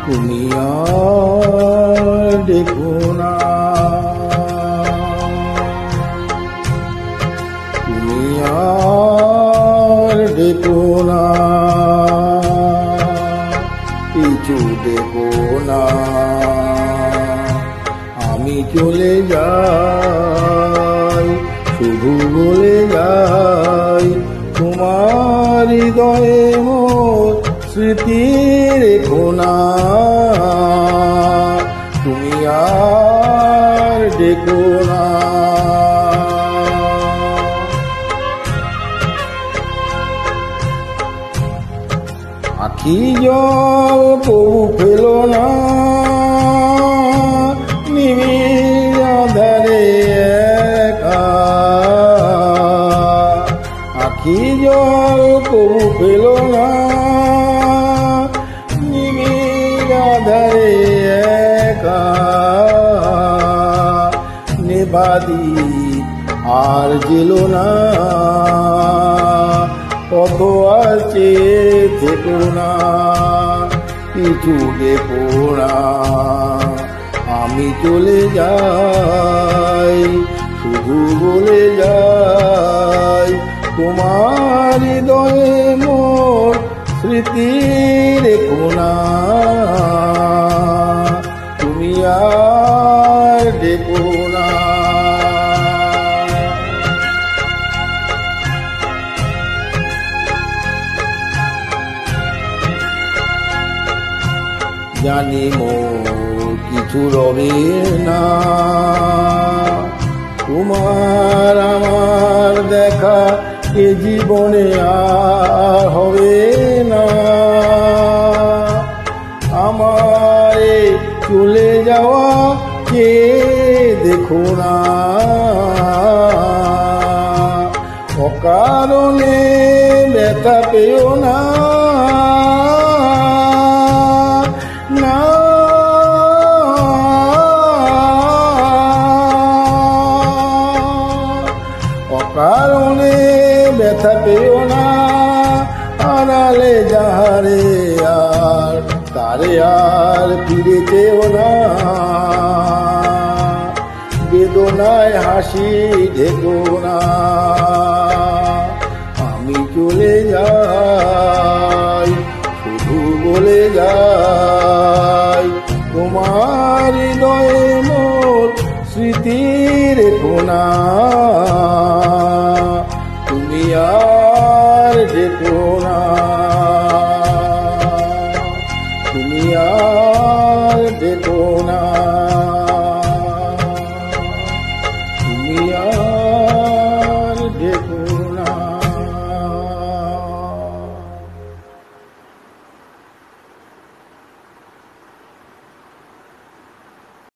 তুমি আর দেখো না, তুমি আর দেখো না, কিছু দেখো না। আমি চলে যাই, শুধু বলে যাই, তোমার হৃদয়ে মোর স্মৃতি রেখো না, তুমি আর দেখো না। আখি জল কবু ফেলো না, নিবিড় আঁধারে একা। আখি জল কবু ফেলো না, নিবিড় আঁধারে একা। নেবাদি আর জেলো না, কত আছে দেখো না, কিছু দেখো না। আমি চলে যাই, শুধু বলে যাই, তোমার হৃদয়ে মোর স্মৃতি রেখো না, তুমি আর দেখো না। জানি মোর কিছু রবে না, তোমার আমার দেখা এ জীবনে আর হবে না। আমারে চলে যাওয়া কে দেখো না, অকারণে ব্যথা পেও না, অকারণে ব্যথা পেও না। আড়ালে যাহারে আর তারে আর ফিরে চেও না, বেদনায় হাসি ঢেকো না। আমি চলে যাই, শুধু বলে যাই, তোমার হৃদয়ে মোর স্মৃতি রেখো না, তুমি আর দেখো না।